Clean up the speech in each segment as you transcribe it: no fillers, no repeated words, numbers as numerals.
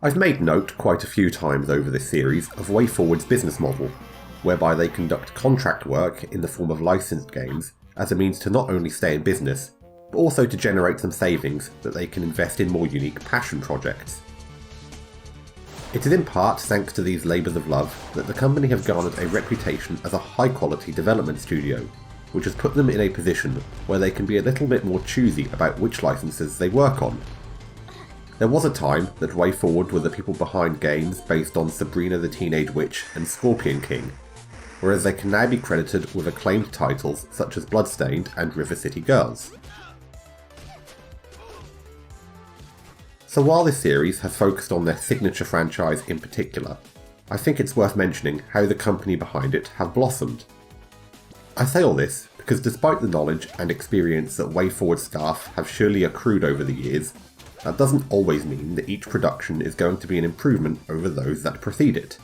I've made note quite a few times over this series of WayForward's business model, whereby they conduct contract work in the form of licensed games as a means to not only stay in business, but also to generate some savings that they can invest in more unique passion projects. It is in part thanks to these labours of love that the company have garnered a reputation as a high-quality development studio, which has put them in a position where they can be a little bit more choosy about which licenses they work on. There was a time that WayForward were the people behind games based on Sabrina the Teenage Witch and Scorpion King, whereas they can now be credited with acclaimed titles such as Bloodstained and River City Girls. So while this series has focused on their signature franchise in particular, I think it's worth mentioning how the company behind it have blossomed. I say all this because despite the knowledge and experience that WayForward staff have surely accrued over the years, that doesn't always mean that each production is going to be an improvement over those that precede it.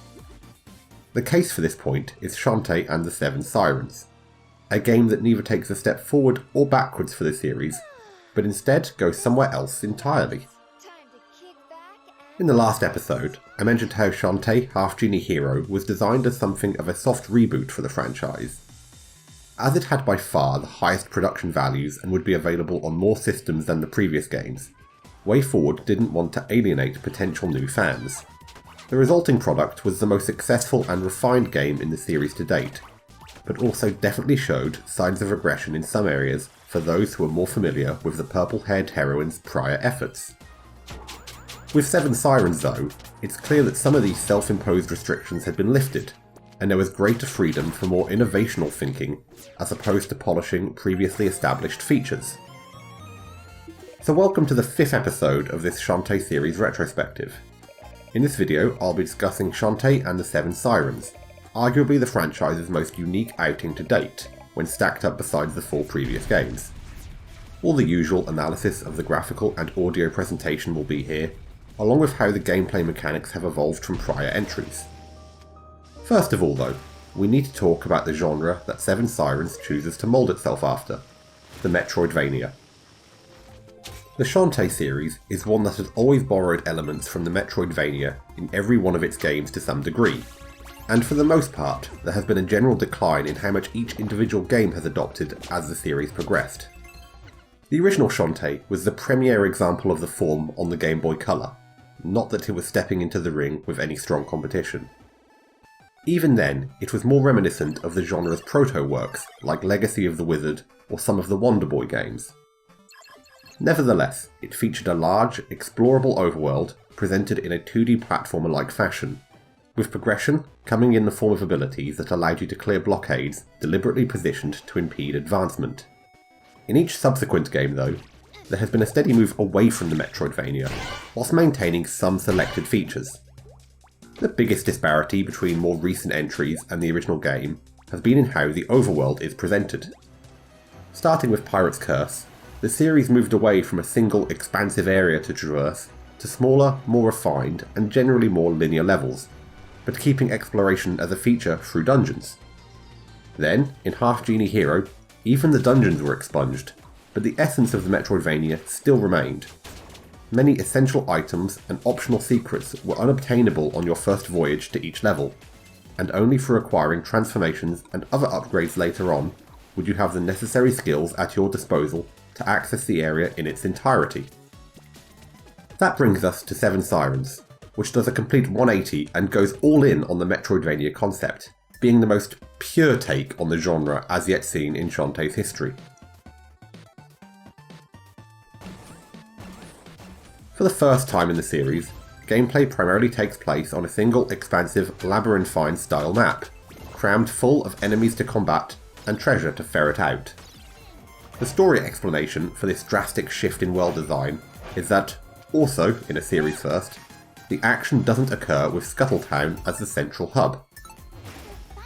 The case for this point is Shantae and the Seven Sirens, a game that neither takes a step forward or backwards for the series, but instead goes somewhere else entirely. In the last episode, I mentioned how Shantae Half-Genie Hero was designed as something of a soft reboot for the franchise. As it had by far the highest production values and would be available on more systems than the previous games, WayForward didn't want to alienate potential new fans. The resulting product was the most successful and refined game in the series to date, but also definitely showed signs of regression in some areas for those who are more familiar with the purple-haired heroine's prior efforts. With Seven Sirens though, it's clear that some of these self-imposed restrictions had been lifted, and there was greater freedom for more innovational thinking as opposed to polishing previously established features. So welcome to the 5th episode of this Shantae series retrospective. In this video I'll be discussing Shantae and the Seven Sirens, arguably the franchise's most unique outing to date, when stacked up beside the 4 previous games. All the usual analysis of the graphical and audio presentation will be here, along with how the gameplay mechanics have evolved from prior entries. First of all though, we need to talk about the genre that Seven Sirens chooses to mould itself after, the Metroidvania. The Shantae series is one that has always borrowed elements from the Metroidvania in every one of its games to some degree, and for the most part there has been a general decline in how much each individual game has adopted as the series progressed. The original Shantae was the premier example of the form on the Game Boy Color, not that it was stepping into the ring with any strong competition. Even then, it was more reminiscent of the genre's proto-works like Legacy of the Wizard or some of the Wonder Boy games. Nevertheless, it featured a large, explorable overworld presented in a 2D platformer-like fashion, with progression coming in the form of abilities that allowed you to clear blockades deliberately positioned to impede advancement. In each subsequent game though, there has been a steady move away from the Metroidvania, whilst maintaining some selected features. The biggest disparity between more recent entries and the original game has been in how the overworld is presented. Starting with Pirate's Curse, the series moved away from a single expansive area to traverse to smaller, more refined, and generally more linear levels, but keeping exploration as a feature through dungeons. Then, in Half-Genie Hero, even the dungeons were expunged, but the essence of the Metroidvania still remained. Many essential items and optional secrets were unobtainable on your first voyage to each level, and only through acquiring transformations and other upgrades later on would you have the necessary skills at your disposal to access the area in its entirety. That brings us to Seven Sirens, which does a complete 180 and goes all in on the Metroidvania concept, being the most pure take on the genre as yet seen in Shantae's history. For the first time in the series, gameplay primarily takes place on a single expansive labyrinthine style map, crammed full of enemies to combat and treasure to ferret out. The story explanation for this drastic shift in world design is that, also in a series first, the action doesn't occur with Scuttletown as the central hub.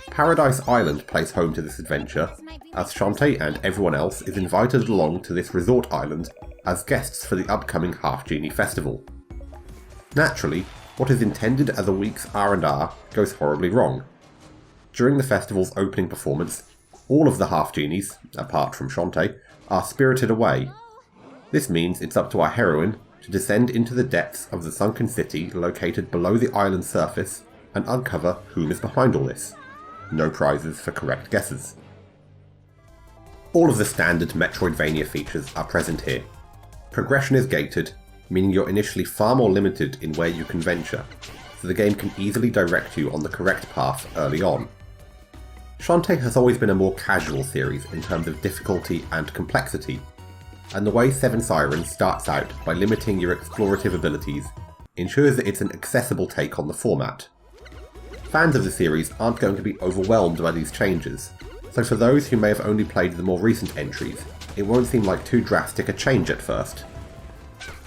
Paradise Island plays home to this adventure, as Shantae and everyone else is invited along to this resort island as guests for the upcoming Half-Genie Festival. Naturally, what is intended as a week's R&R goes horribly wrong. During the festival's opening performance, all of the Half-Genies, apart from Shantae, are spirited away. This means it's up to our heroine, to descend into the depths of the sunken city located below the island's surface and uncover whom is behind all this. No prizes for correct guesses. All of the standard Metroidvania features are present here. Progression is gated, meaning you're initially far more limited in where you can venture, so the game can easily direct you on the correct path early on. Shantae has always been a more casual series in terms of difficulty and complexity, and the way Seven Sirens starts out by limiting your explorative abilities ensures that it's an accessible take on the format. Fans of the series aren't going to be overwhelmed by these changes, so for those who may have only played the more recent entries, it won't seem like too drastic a change at first.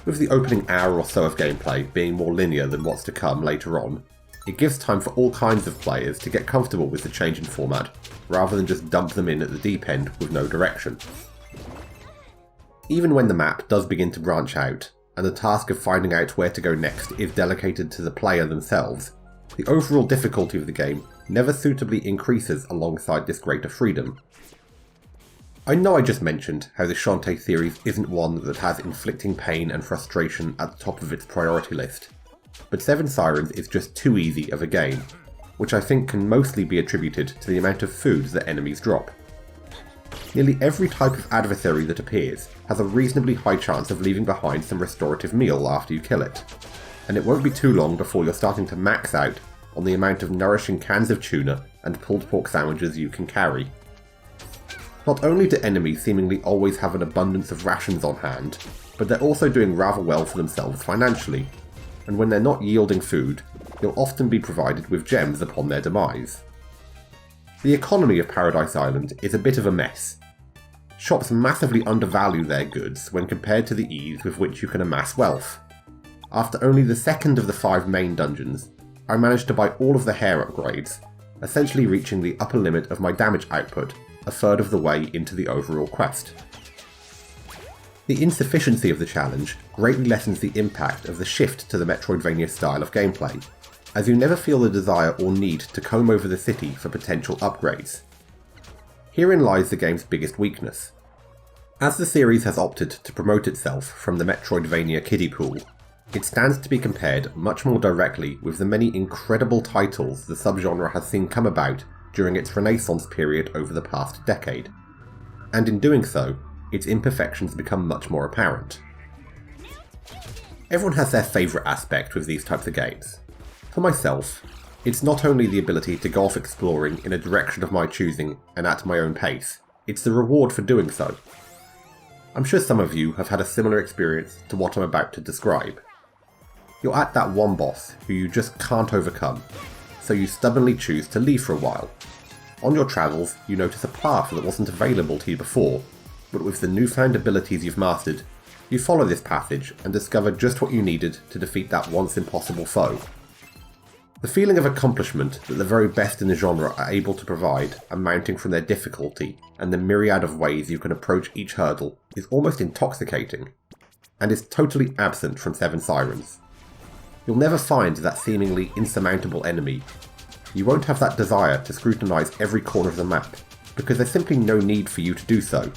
With the opening hour or so of gameplay being more linear than what's to come later on, it gives time for all kinds of players to get comfortable with the change in format, rather than just dump them in at the deep end with no direction. Even when the map does begin to branch out, and the task of finding out where to go next is delegated to the player themselves, the overall difficulty of the game never suitably increases alongside this greater freedom. I know I just mentioned how the Shantae series isn't one that has inflicting pain and frustration at the top of its priority list, but Seven Sirens is just too easy of a game, which I think can mostly be attributed to the amount of food that enemies drop. Nearly every type of adversary that appears has a reasonably high chance of leaving behind some restorative meal after you kill it, and it won't be too long before you're starting to max out on the amount of nourishing cans of tuna and pulled pork sandwiches you can carry. Not only do enemies seemingly always have an abundance of rations on hand, but they're also doing rather well for themselves financially, and when they're not yielding food, you'll often be provided with gems upon their demise. The economy of Paradise Island is a bit of a mess. Shops massively undervalue their goods when compared to the ease with which you can amass wealth. After only the second of the 5 main dungeons, I managed to buy all of the hair upgrades, essentially reaching the upper limit of my damage output a third of the way into the overall quest. The insufficiency of the challenge greatly lessens the impact of the shift to the Metroidvania style of gameplay, as you never feel the desire or need to comb over the city for potential upgrades. Herein lies the game's biggest weakness. As the series has opted to promote itself from the Metroidvania kiddie pool, it stands to be compared much more directly with the many incredible titles the subgenre has seen come about during its renaissance period over the past decade, and in doing so, its imperfections become much more apparent. Everyone has their favourite aspect with these types of games. For myself, it's not only the ability to go off exploring in a direction of my choosing and at my own pace, it's the reward for doing so. I'm sure some of you have had a similar experience to what I'm about to describe. You're at that one boss who you just can't overcome, so you stubbornly choose to leave for a while. On your travels, you notice a path that wasn't available to you before, but with the newfound abilities you've mastered, you follow this passage and discover just what you needed to defeat that once impossible foe. The feeling of accomplishment that the very best in the genre are able to provide, amounting from their difficulty and the myriad of ways you can approach each hurdle, is almost intoxicating, and is totally absent from Seven Sirens. You'll never find that seemingly insurmountable enemy. You won't have that desire to scrutinise every corner of the map, because there's simply no need for you to do so.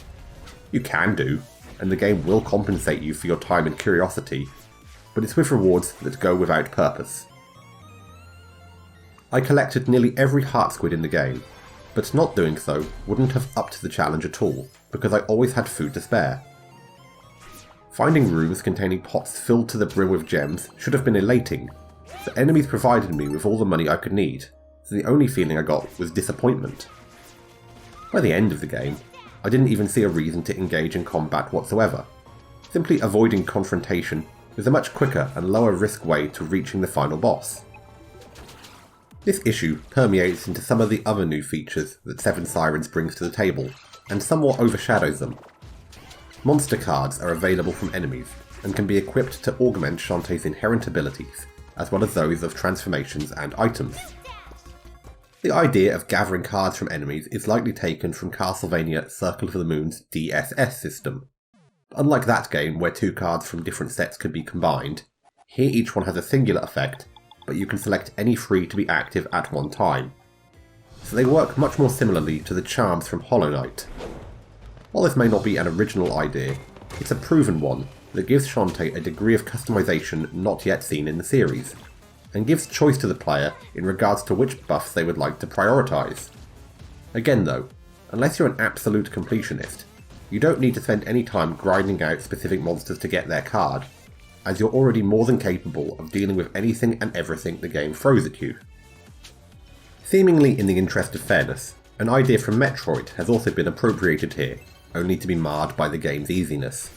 You can do, and the game will compensate you for your time and curiosity, but it's with rewards that go without purpose. I collected nearly every heart squid in the game, but not doing so wouldn't have upped the challenge at all, because I always had food to spare. Finding rooms containing pots filled to the brim with gems should have been elating. The enemies provided me with all the money I could need, so the only feeling I got was disappointment. By the end of the game, I didn't even see a reason to engage in combat whatsoever. Simply avoiding confrontation is a much quicker and lower risk way to reaching the final boss. This issue permeates into some of the other new features that Seven Sirens brings to the table, and somewhat overshadows them. Monster cards are available from enemies, and can be equipped to augment Shantae's inherent abilities, as well as those of transformations and items. The idea of gathering cards from enemies is likely taken from Castlevania Circle of the Moon's DSS system. Unlike that game where 2 cards from different sets could be combined, here each one has a singular effect, but you can select any 3 to be active at one time. So they work much more similarly to the charms from Hollow Knight. While this may not be an original idea, it's a proven one, that gives Shantae a degree of customization not yet seen in the series, and gives choice to the player in regards to which buffs they would like to prioritise. Again though, unless you're an absolute completionist, you don't need to spend any time grinding out specific monsters to get their card, as you're already more than capable of dealing with anything and everything the game throws at you. Seemingly in the interest of fairness, an idea from Metroid has also been appropriated here, only to be marred by the game's easiness.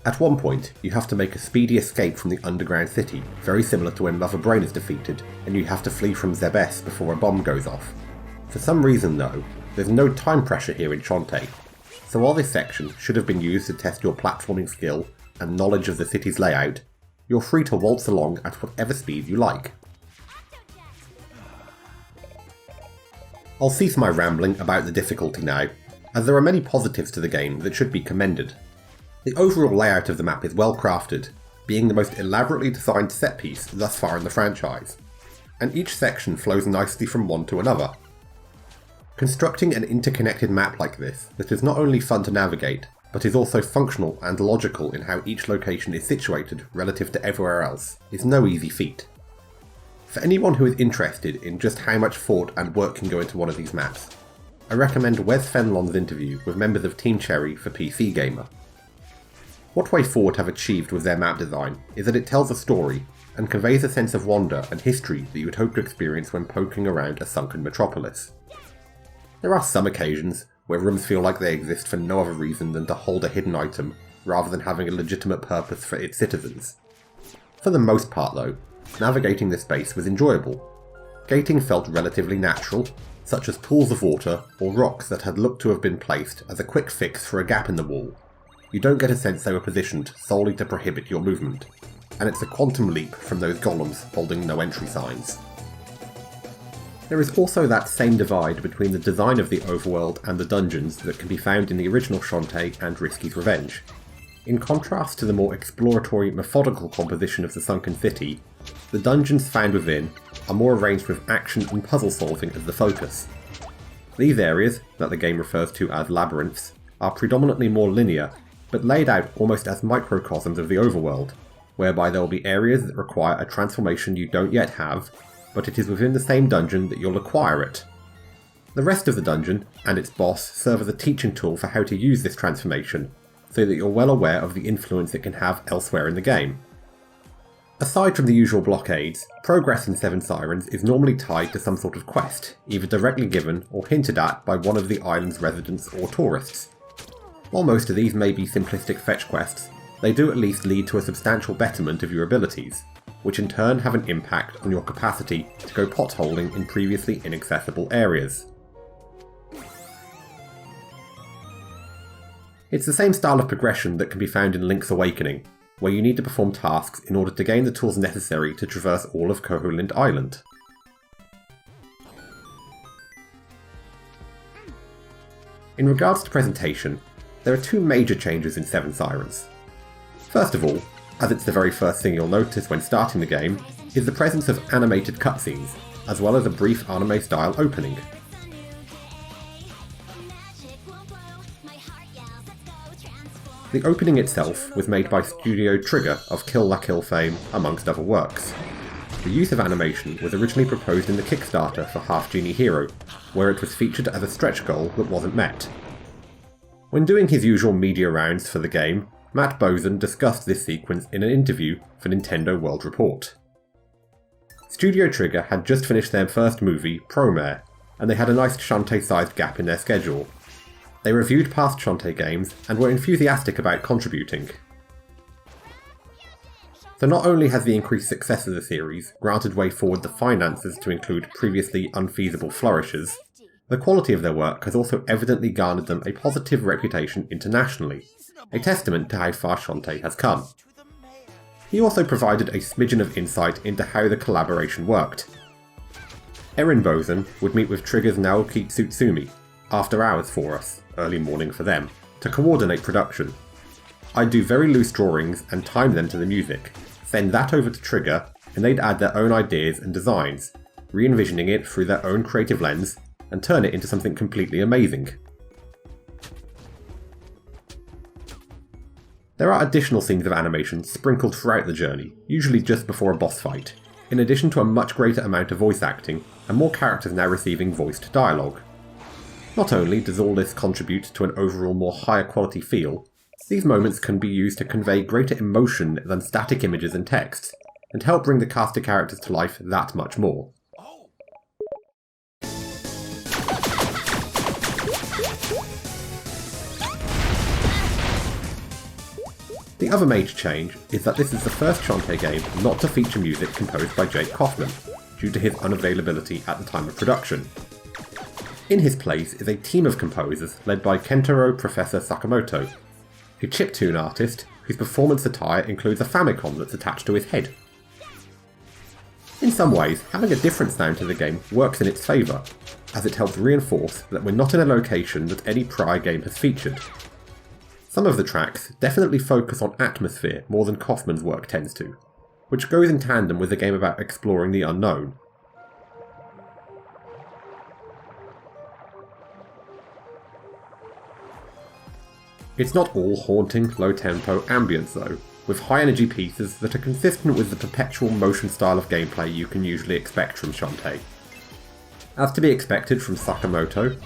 At one point, you have to make a speedy escape from the underground city, very similar to when Mother Brain is defeated, and you have to flee from Zebes before a bomb goes off. For some reason though, there's no time pressure here in Shantae, so while this section should have been used to test your platforming skill and knowledge of the city's layout, you're free to waltz along at whatever speed you like. I'll cease my rambling about the difficulty now, as there are many positives to the game that should be commended. The overall layout of the map is well crafted, being the most elaborately designed set piece thus far in the franchise, and each section flows nicely from one to another. Constructing an interconnected map like this that is not only fun to navigate, but is also functional and logical in how each location is situated relative to everywhere else, is no easy feat. For anyone who is interested in just how much thought and work can go into one of these maps, I recommend Wes Fenlon's interview with members of Team Cherry for PC Gamer. What WayForward have achieved with their map design is that it tells a story and conveys a sense of wonder and history that you would hope to experience when poking around a sunken metropolis. There are some occasions where rooms feel like they exist for no other reason than to hold a hidden item rather than having a legitimate purpose for its citizens. For the most part though, navigating this space was enjoyable. Gating felt relatively natural, such as pools of water or rocks that had looked to have been placed as a quick fix for a gap in the wall. You don't get a sense they were positioned solely to prohibit your movement, and it's a quantum leap from those golems holding no entry signs. There is also that same divide between the design of the overworld and the dungeons that can be found in the original Shantae and Risky's Revenge. In contrast to the more exploratory, methodical composition of the sunken city, the dungeons found within are more arranged with action and puzzle solving as the focus. These areas, that the game refers to as labyrinths, are predominantly more linear, but laid out almost as microcosms of the overworld, whereby there will be areas that require a transformation you don't yet have, but it is within the same dungeon that you'll acquire it. The rest of the dungeon and its boss serve as a teaching tool for how to use this transformation, so that you're well aware of the influence it can have elsewhere in the game. Aside from the usual blockades, progress in Seven Sirens is normally tied to some sort of quest, either directly given or hinted at by one of the island's residents or tourists. While most of these may be simplistic fetch quests, they do at least lead to a substantial betterment of your abilities, which in turn have an impact on your capacity to go potholing in previously inaccessible areas. It's the same style of progression that can be found in Link's Awakening, where you need to perform tasks in order to gain the tools necessary to traverse all of Koholint Island. In regards to presentation, there are two major changes in Seven Sirens. First of all, as it's the very first thing you'll notice when starting the game, is the presence of animated cutscenes, as well as a brief anime-style opening. The opening itself was made by Studio Trigger of Kill La Kill fame, amongst other works. The use of animation was originally proposed in the Kickstarter for Half Genie Hero, where it was featured as a stretch goal that wasn't met. When doing his usual media rounds for the game, Matt Bozon discussed this sequence in an interview for Nintendo World Report. Studio Trigger had just finished their first movie, Promare, and they had a nice Shantae-sized gap in their schedule. They reviewed past Shantae games and were enthusiastic about contributing. So not only has the increased success of the series granted WayForward the finances to include previously unfeasible flourishes, the quality of their work has also evidently garnered them a positive reputation internationally, a testament to how far Shantae has come. He also provided a smidgen of insight into how the collaboration worked. Erin Bozon would meet with Trigger's Naoki Tsutsumi, after hours for us, early morning for them, to coordinate production. I'd do very loose drawings and time them to the music, send that over to Trigger, and they'd add their own ideas and designs, re-envisioning it through their own creative lens, and turn it into something completely amazing. There are additional scenes of animation sprinkled throughout the journey, usually just before a boss fight, in addition to a much greater amount of voice acting, and more characters now receiving voiced dialogue. Not only does all this contribute to an overall more higher quality feel, these moments can be used to convey greater emotion than static images and texts, and help bring the cast of characters to life that much more. The other major change is that this is the first Shantae game not to feature music composed by Jake Kaufman, due to his unavailability at the time of production. In his place is a team of composers led by Kentaro Professor Sakamoto, a chiptune artist whose performance attire includes a Famicom that's attached to his head. In some ways, having a different sound to the game works in its favour, as it helps reinforce that we're not in a location that any prior game has featured. Some of the tracks definitely focus on atmosphere more than Kaufman's work tends to, which goes in tandem with a game about exploring the unknown. It's not all haunting, low-tempo ambience though, with high-energy pieces that are consistent with the perpetual motion style of gameplay you can usually expect from Shantae. As to be expected from Sakamoto,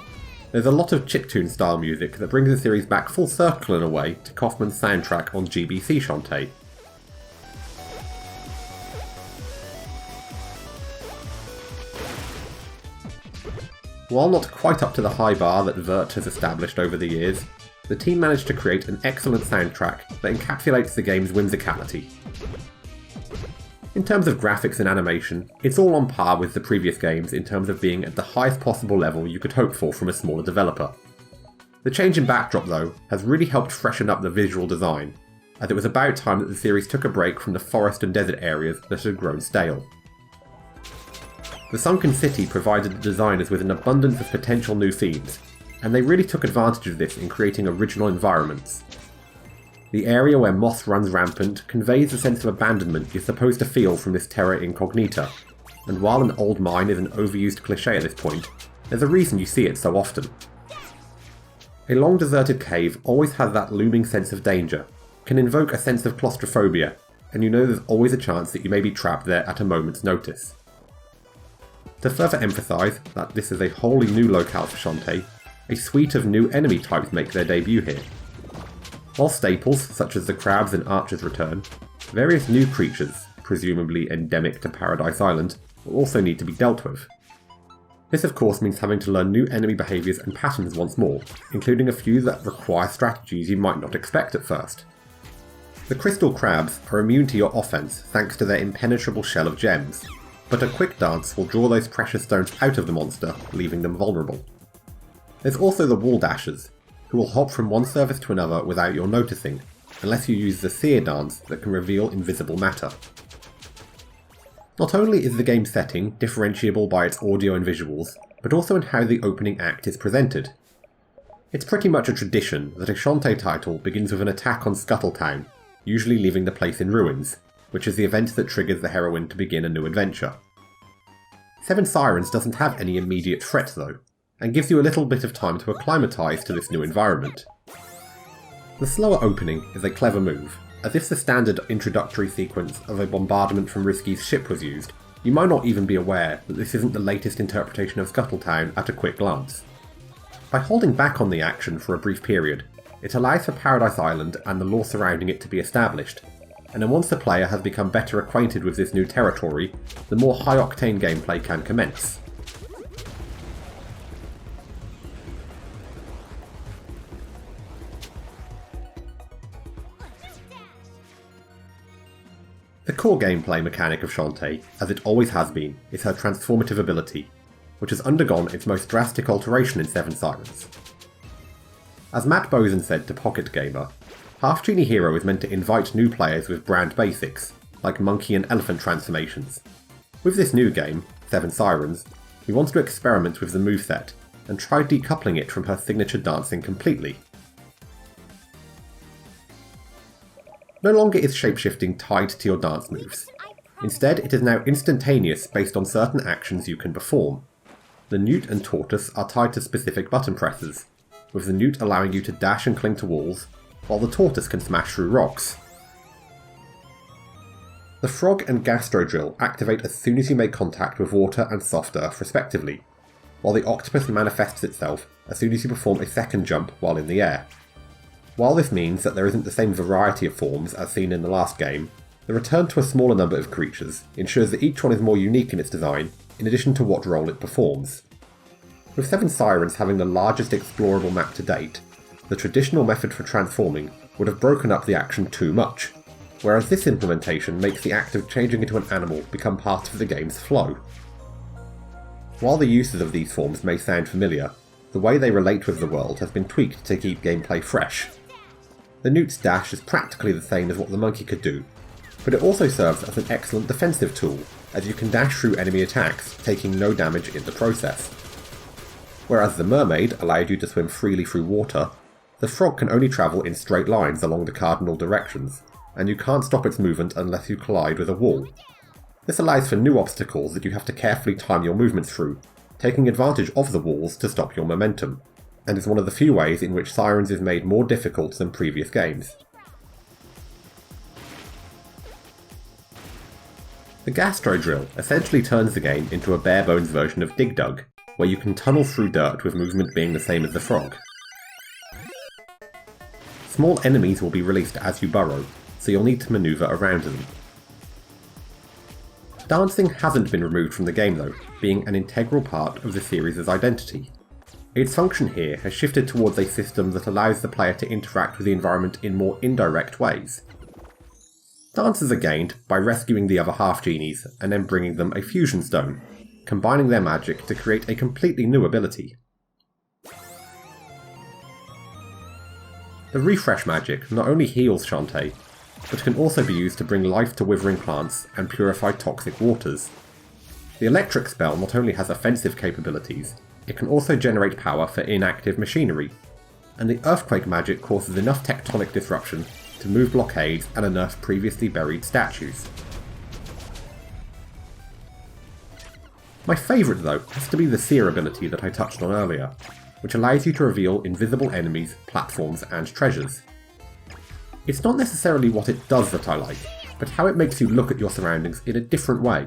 there's a lot of chiptune style music that brings the series back full circle in a way to Kaufman's soundtrack on GBC Shantae. While not quite up to the high bar that Vert has established over the years, the team managed to create an excellent soundtrack that encapsulates the game's whimsicality. In terms of graphics and animation, it's all on par with the previous games in terms of being at the highest possible level you could hope for from a smaller developer. The change in backdrop though has really helped freshen up the visual design, as it was about time that the series took a break from the forest and desert areas that had grown stale. The Sunken City provided the designers with an abundance of potential new themes, and they really took advantage of this in creating original environments. The area where moss runs rampant conveys the sense of abandonment you're supposed to feel from this terra incognita, and while an old mine is an overused cliché at this point, there's a reason you see it so often. A long deserted cave always has that looming sense of danger, can invoke a sense of claustrophobia, and you know there's always a chance that you may be trapped there at a moment's notice. To further emphasise that this is a wholly new locale for Shantae, a suite of new enemy types make their debut here. While staples, such as the crabs and archers return, various new creatures, presumably endemic to Paradise Island, will also need to be dealt with. This of course means having to learn new enemy behaviours and patterns once more, including a few that require strategies you might not expect at first. The crystal crabs are immune to your offense thanks to their impenetrable shell of gems, but a quick dance will draw those precious stones out of the monster, leaving them vulnerable. There's also the wall dashers, who will hop from one surface to another without your noticing, unless you use the seer dance that can reveal invisible matter. Not only is the game's setting differentiable by its audio and visuals, but also in how the opening act is presented. It's pretty much a tradition that a Shantae title begins with an attack on Scuttletown, usually leaving the place in ruins, which is the event that triggers the heroine to begin a new adventure. Seven Sirens doesn't have any immediate threat though, and gives you a little bit of time to acclimatise to this new environment. The slower opening is a clever move, as if the standard introductory sequence of a bombardment from Risky's ship was used, you might not even be aware that this isn't the latest interpretation of Scuttletown at a quick glance. By holding back on the action for a brief period, it allows for Paradise Island and the lore surrounding it to be established, and then once the player has become better acquainted with this new territory, the more high-octane gameplay can commence. The core gameplay mechanic of Shantae, as it always has been, is her transformative ability, which has undergone its most drastic alteration in Seven Sirens. As Matt Bozen said to Pocket Gamer, Half Genie Hero is meant to invite new players with brand basics, like monkey and elephant transformations. With this new game, Seven Sirens, we wanted to experiment with the moveset, and try decoupling it from her signature dancing completely. No longer is shapeshifting tied to your dance moves. Instead, it is now instantaneous based on certain actions you can perform. The newt and tortoise are tied to specific button presses, with the newt allowing you to dash and cling to walls, while the tortoise can smash through rocks. The frog and gastro drill activate as soon as you make contact with water and soft earth respectively, while the octopus manifests itself as soon as you perform a second jump while in the air. While this means that there isn't the same variety of forms as seen in the last game, the return to a smaller number of creatures ensures that each one is more unique in its design, in addition to what role it performs. With 7 Sirens having the largest explorable map to date, the traditional method for transforming would have broken up the action too much, whereas this implementation makes the act of changing into an animal become part of the game's flow. While the uses of these forms may sound familiar, the way they relate with the world has been tweaked to keep gameplay fresh. The newt's dash is practically the same as what the monkey could do, but it also serves as an excellent defensive tool, as you can dash through enemy attacks, taking no damage in the process. Whereas the mermaid allowed you to swim freely through water, the frog can only travel in straight lines along the cardinal directions, and you can't stop its movement unless you collide with a wall. This allows for new obstacles that you have to carefully time your movements through, taking advantage of the walls to stop your momentum, and is one of the few ways in which Sirens is made more difficult than previous games. The gastro drill essentially turns the game into a bare-bones version of Dig Dug, where you can tunnel through dirt with movement being the same as the frog. Small enemies will be released as you burrow, so you'll need to manoeuvre around them. Dancing hasn't been removed from the game though, being an integral part of the series' identity. Its function here has shifted towards a system that allows the player to interact with the environment in more indirect ways. Dancers are gained by rescuing the other half-genies and then bringing them a fusion stone, combining their magic to create a completely new ability. The refresh magic not only heals Shantae, but can also be used to bring life to withering plants and purify toxic waters. The electric spell not only has offensive capabilities, it can also generate power for inactive machinery, and the earthquake magic causes enough tectonic disruption to move blockades and unearth previously buried statues. My favourite though has to be the Seer ability that I touched on earlier, which allows you to reveal invisible enemies, platforms and treasures. It's not necessarily what it does that I like, but how it makes you look at your surroundings in a different way.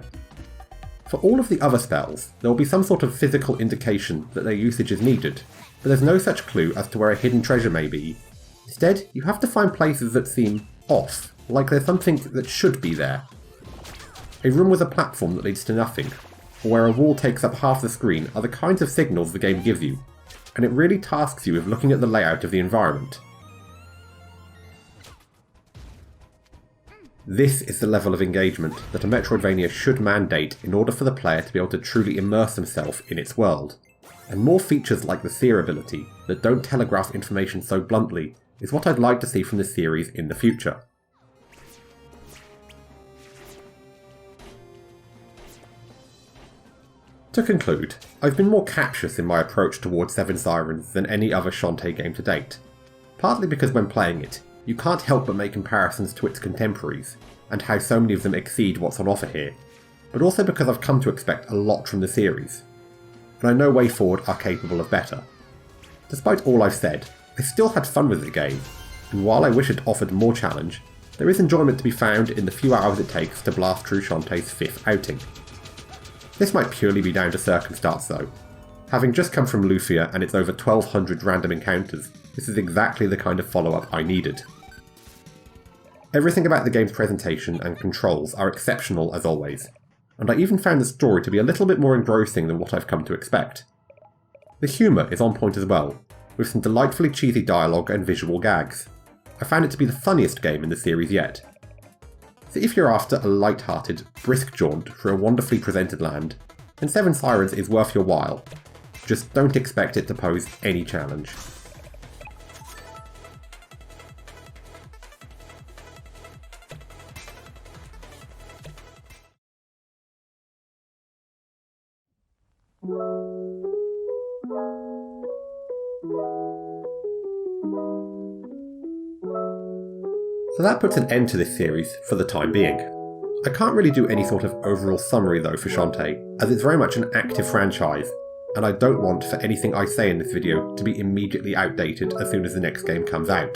For all of the other spells, there will be some sort of physical indication that their usage is needed, but there's no such clue as to where a hidden treasure may be. Instead, you have to find places that seem off, like there's something that should be there. A room with a platform that leads to nothing, or where a wall takes up half the screen are the kinds of signals the game gives you, and it really tasks you with looking at the layout of the environment. This is the level of engagement that a Metroidvania should mandate in order for the player to be able to truly immerse himself in its world. And more features like the Seer ability that don't telegraph information so bluntly is what I'd like to see from this series in the future. To conclude, I've been more captious in my approach towards 7 Sirens than any other Shantae game to date, partly because when playing it, you can't help but make comparisons to its contemporaries, and how so many of them exceed what's on offer here, but also because I've come to expect a lot from the series, and I know Way Forward are capable of better. Despite all I've said, I still had fun with the game, and while I wish it offered more challenge, there is enjoyment to be found in the few hours it takes to blast through Shantae's 5th outing. This might purely be down to circumstance though. Having just come from Lufia and its over 1200 random encounters, this is exactly the kind of follow-up I needed. Everything about the game's presentation and controls are exceptional as always, and I even found the story to be a little bit more engrossing than what I've come to expect. The humour is on point as well, with some delightfully cheesy dialogue and visual gags. I found it to be the funniest game in the series yet. So if you're after a light-hearted, brisk jaunt through a wonderfully presented land, then 7 Sirens is worth your while. Just don't expect it to pose any challenge. So that puts an end to this series for the time being. I can't really do any sort of overall summary though for Shantae, as it's very much an active franchise, and I don't want for anything I say in this video to be immediately outdated as soon as the next game comes out.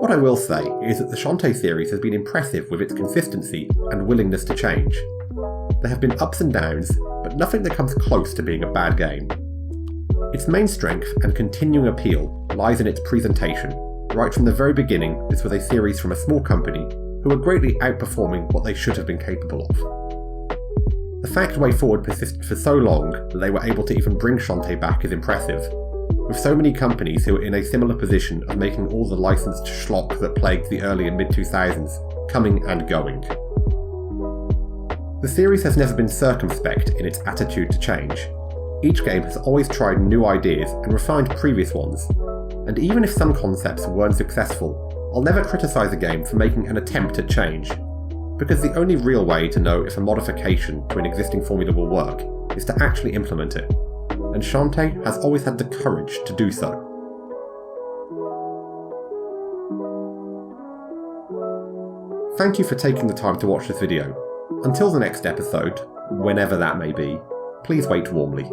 What I will say is that the Shantae series has been impressive with its consistency and willingness to change. There have been ups and downs, but nothing that comes close to being a bad game. Its main strength and continuing appeal lies in its presentation. Right from the very beginning, this was a series from a small company who were greatly outperforming what they should have been capable of. The fact Way Forward persisted for so long that they were able to even bring Shantae back is impressive, with so many companies who were in a similar position of making all the licensed schlock that plagued the early and mid-2000s coming and going. The series has never been circumspect in its attitude to change. Each game has always tried new ideas and refined previous ones, and even if some concepts weren't successful, I'll never criticise a game for making an attempt at change, because the only real way to know if a modification to an existing formula will work is to actually implement it, and Shantae has always had the courage to do so. Thank you for taking the time to watch this video. Until the next episode, whenever that may be, please wait warmly.